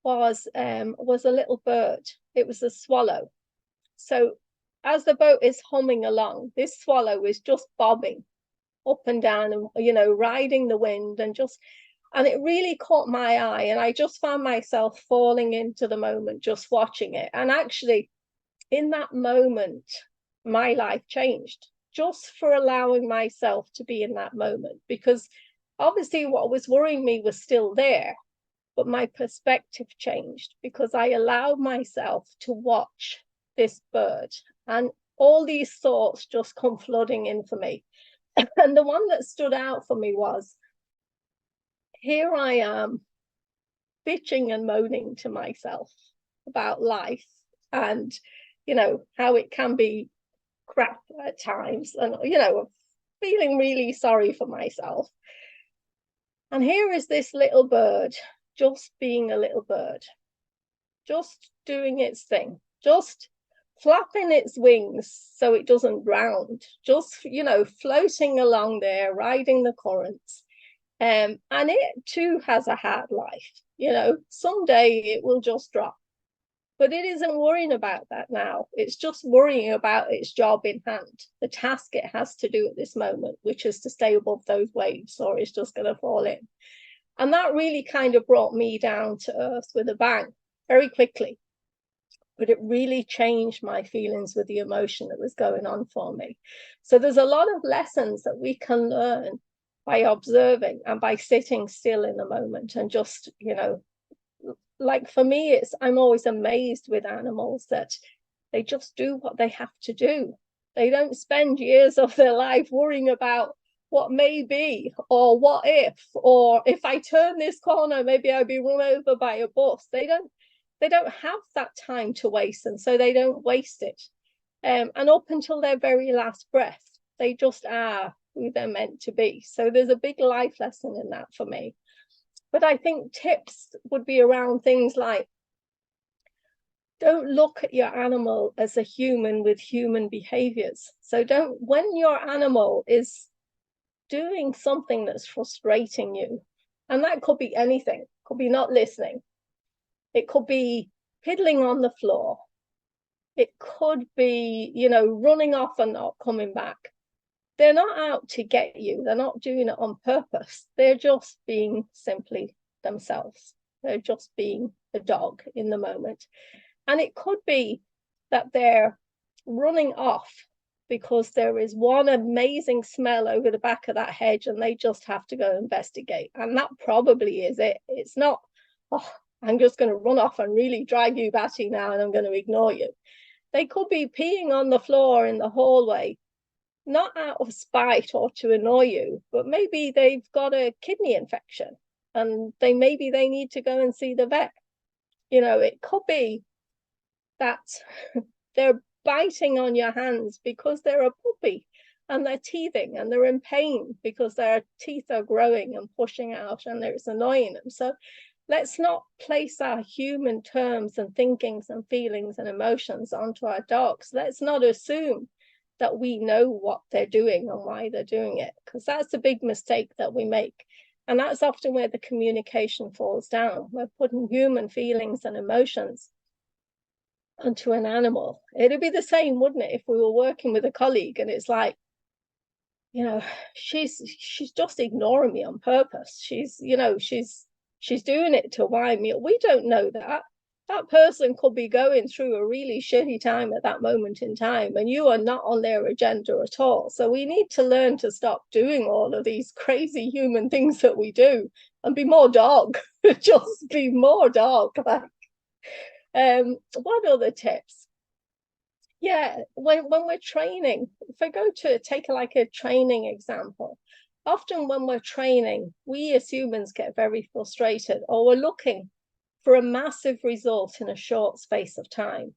was a little bird. It was a swallow. So as the boat is humming along, this swallow is just bobbing up and down and, riding the wind, and it really caught my eye. And I just found myself falling into the moment, just watching it. And actually, in that moment, my life changed just for allowing myself to be in that moment, because obviously what was worrying me was still there, but my perspective changed because I allowed myself to watch this bird, and all these thoughts just come flooding in for me. And the one that stood out for me was, here I am bitching and moaning to myself about life and, how it can be crap at times, and, feeling really sorry for myself. And here is this little bird just being a little bird, just doing its thing, just flapping its wings so it doesn't drown, just, floating along there, riding the currents. And it too has a hard life. Someday it will just drop. But it isn't worrying about that now. It's just worrying about its job in hand, the task it has to do at this moment, which is to stay above those waves, or it's just going to fall in. And that really kind of brought me down to earth with a bang, very quickly. But it really changed my feelings with the emotion that was going on for me. So there's a lot of lessons that we can learn by observing and by sitting still in the moment and just, like for me, I'm always amazed with animals that they just do what they have to do. They don't spend years of their life worrying about what may be, or what if I turn this corner, maybe I'll be run over by a bus. They don't have that time to waste, and so they don't waste it. And up until their very last breath, they just are who they're meant to be. So there's a big life lesson in that for me. But I think tips would be around things like, don't look at your animal as a human with human behaviors. So when your animal is doing something that's frustrating you, and that could be anything, it could be not listening, it could be piddling on the floor, it could be, running off and not coming back. They're not out to get you. They're not doing it on purpose. They're just being simply themselves. They're just being a dog in the moment. And it could be that they're running off because there is one amazing smell over the back of that hedge and they just have to go investigate. And that probably is it. It's not, I'm just going to run off and really drag you batty now, and I'm going to ignore you. They could be peeing on the floor in the hallway, not out of spite or to annoy you, but maybe they've got a kidney infection and maybe they need to go and see the vet. You know, it could be that they're biting on your hands because they're a puppy and they're teething and they're in pain because their teeth are growing and pushing out and it's annoying them. So let's not place our human terms and thinkings and feelings and emotions onto our dogs. Let's not assume that we know what they're doing and why they're doing it, because that's a big mistake that we make. And that's often where the communication falls down. We're putting human feelings and emotions onto an animal. It'd be the same, wouldn't it, if we were working with a colleague and it's like, you know, she's just ignoring me on purpose. She's doing it to wind me up. We don't know that. That person could be going through a really shitty time at that moment in time, and you are not on their agenda at all. So we need to learn to stop doing all of these crazy human things that we do and be more dog. Just be more dog. What other tips? Yeah, when we're training, if I go to take like a training example, often when we're training, we as humans get very frustrated, or we're looking for a massive result in a short space of time.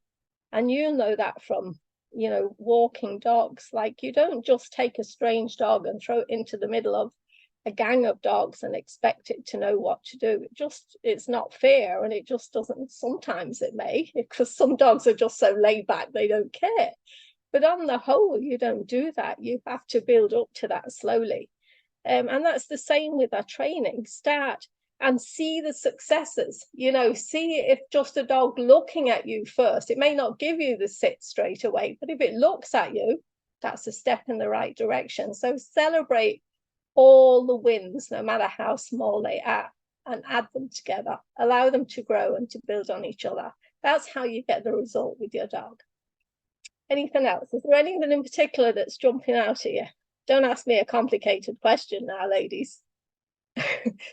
And you know that from, you know, walking dogs. Like, you don't just take a strange dog and throw it into the middle of a gang of dogs and expect it to know what to do. It's not fair, and it just doesn't. Sometimes it may, because some dogs are just so laid back they don't care. But on the whole, you don't do that. You have to build up to that slowly. And that's the same with our training. Start and see the successes. You know, see if just a dog looking at you first, it may not give you the sit straight away, but if it looks at you, that's a step in the right direction. So celebrate all the wins, no matter how small they are, and add them together. Allow them to grow and to build on each other. That's how you get the result with your dog. Anything else? Is there anything in particular that's jumping out at you? Don't ask me a complicated question now, ladies.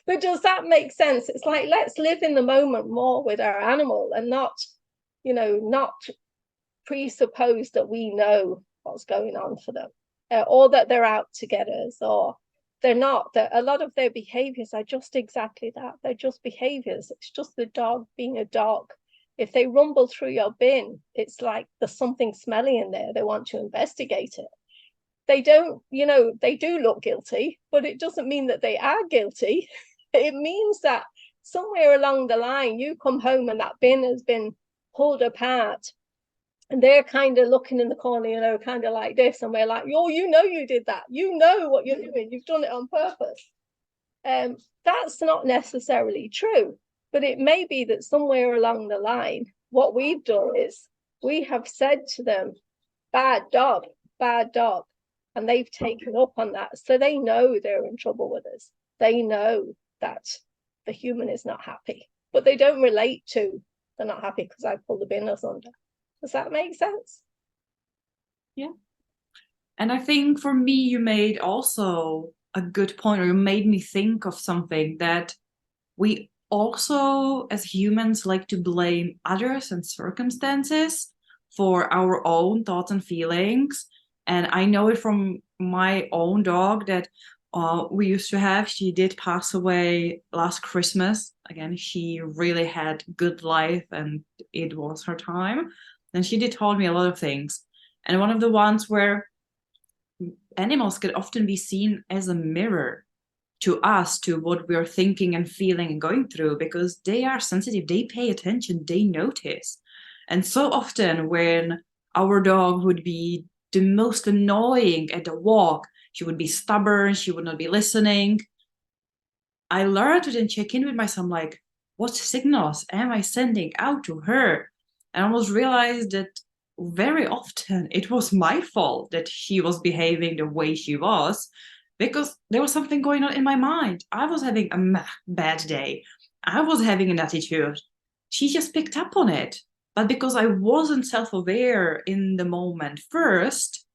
But does that make sense? It's like, let's live in the moment more with our animal and not, you know, not presuppose that we know what's going on for them, or that they're out to get us, or they're not. A lot of their behaviors are just exactly that. They're just behaviors. It's just the dog being a dog. If they rumble through your bin, it's like there's something smelly in there. They want to investigate it. They don't, you know, they do look guilty, but it doesn't mean that they are guilty. It means that somewhere along the line, you come home and that bin has been pulled apart, and they're kind of looking in the corner, you know, kind of like this, and we're like, oh, you know, you did that. You know what you're doing. You've done it on purpose. That's not necessarily true, but it may be that somewhere along the line, what we've done is we have said to them, bad dog, bad dog. And they've taken up on that. So they know they're in trouble with us. They know that the human is not happy, but they don't relate to they're not happy because I pulled the bin asunder. Does that make sense? Yeah. And I think for me, you made also a good point, or you made me think of something that we also, as humans, like to blame others and circumstances for our own thoughts and feelings. And I know it from my own dog that we used to have. She did pass away last Christmas. Again, she really had good life and it was her time. And she did tell me a lot of things. And one of the ones where animals can often be seen as a mirror to us, to what we're thinking and feeling and going through, because they are sensitive, they pay attention, they notice. And so often when our dog would be the most annoying at the walk, she would be stubborn, she would not be listening, I learned to then check in with myself, like, what signals am I sending out to her? And I almost realized that very often it was my fault that she was behaving the way she was, because there was something going on in my mind. I was having a bad day. I was having an attitude. She just picked up on it. But because I wasn't self-aware in the moment first,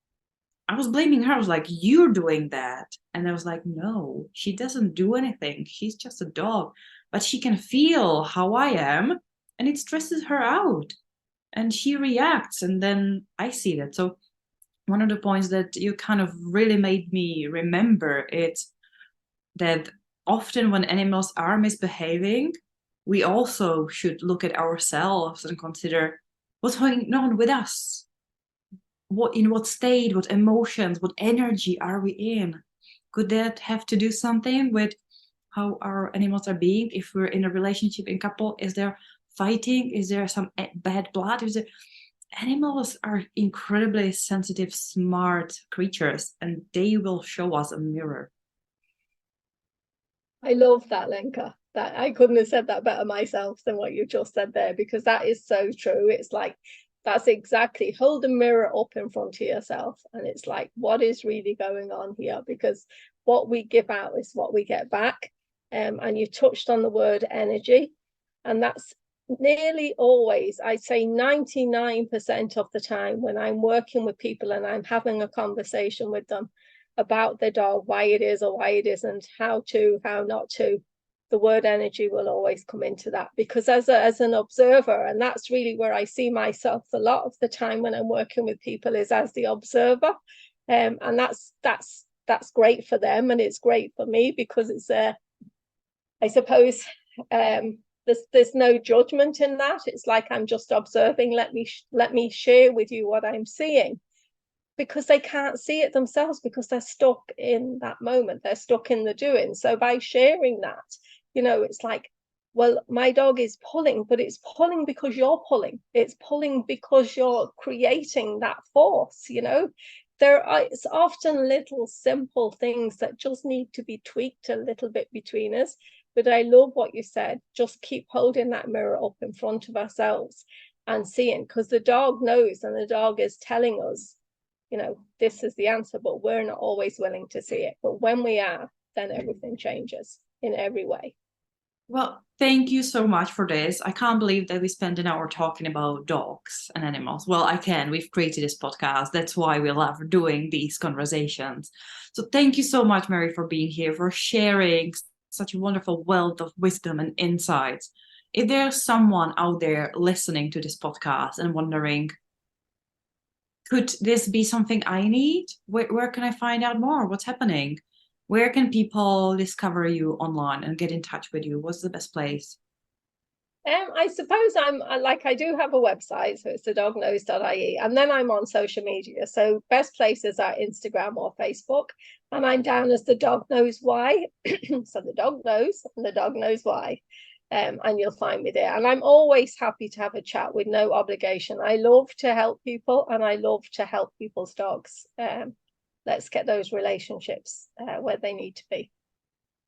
I was blaming her. I was like, you're doing that. And I was like, no, she doesn't do anything. She's just a dog. but she can feel how I am, and it stresses her out. And she reacts, and then I see that. So one of the points that you kind of really made me remember is that often when animals are misbehaving, we also should look at ourselves and consider what's going on with us. In what state, what emotions, what energy are we in? Could that have to do something with how our animals are being? If we're in a relationship, in couple, is there fighting? Is there some bad blood? Animals are incredibly sensitive, smart creatures, and they will show us a mirror. I love that, Lenka. That I couldn't have said that better myself than what you just said there, because that is so true. It's like, that's exactly, hold the mirror up in front of yourself, and it's like, what is really going on here? Because what we give out is what we get back. And you touched on the word energy, and that's nearly always, I'd say 99% of the time when I'm working with people and I'm having a conversation with them about their dog, why it is or why it isn't, how not to, the word energy will always come into that. Because as an observer, and that's really where I see myself a lot of the time when I'm working with people, is as the observer. And that's great for them, and it's great for me, because it's I suppose there's no judgment in that. It's like, I'm just observing. Let me share with you what I'm seeing, because they can't see it themselves, because they're stuck in that moment. They're stuck in the doing. So by sharing that, it's like, well, my dog is pulling, but it's pulling because you're pulling. It's pulling because you're creating that force. It's often little simple things that just need to be tweaked a little bit between us. But I love what you said. Just keep holding that mirror up in front of ourselves and seeing, because the dog knows, and the dog is telling us, this is the answer, but we're not always willing to see it. But when we are, then everything changes in every way. Well, thank you so much for this. I can't believe that we spent an hour talking about dogs and animals. Well, I can. We've created this podcast. That's why we love doing these conversations. So thank you so much, Mary, for being here, for sharing such a wonderful wealth of wisdom and insights. If there's someone out there listening to this podcast and wondering, could this be something I need? Where can I find out more? What's happening? Where can people discover you online and get in touch with you? What's the best place? I suppose I do have a website, so it's thedogknows.ie, and then I'm on social media. So best places are Instagram or Facebook, and I'm down as the dog knows why. So the dog knows, and the dog knows why. And you'll find me there. And I'm always happy to have a chat with no obligation. I love to help people, and I love to help people's dogs. Let's get those relationships where they need to be.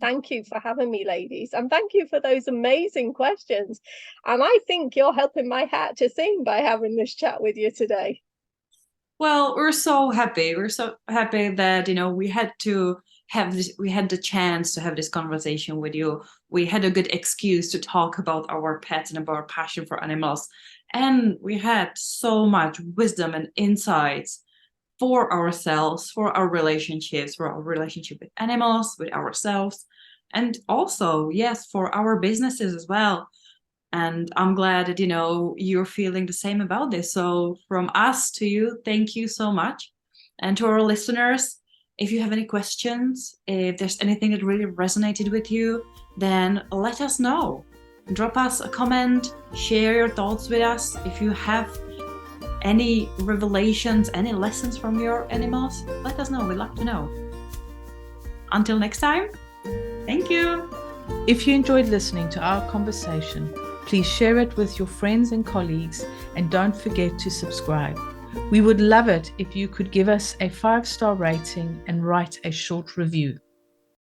Thank you for having me, ladies. And thank you for those amazing questions. And I think you're helping my hat to sing by having this chat with you today. Well, we're so happy. We're so happy that, we had the chance to have this conversation with you. We had a good excuse to talk about our pets and about our passion for animals. And we had so much wisdom and insights for ourselves, for our relationships, for our relationship with animals, with ourselves, and also, yes, for our businesses as well. And I'm glad that, you're feeling the same about this. So from us to you, thank you so much. And to our listeners, if you have any questions, if there's anything that really resonated with you, then let us know. Drop us a comment, share your thoughts with us. If you have any revelations, any lessons from your animals, let us know. We'd love to know. Until next time, thank you. If you enjoyed listening to our conversation, please share it with your friends and colleagues, and don't forget to subscribe. We would love it if you could give us a 5-star rating and write a short review.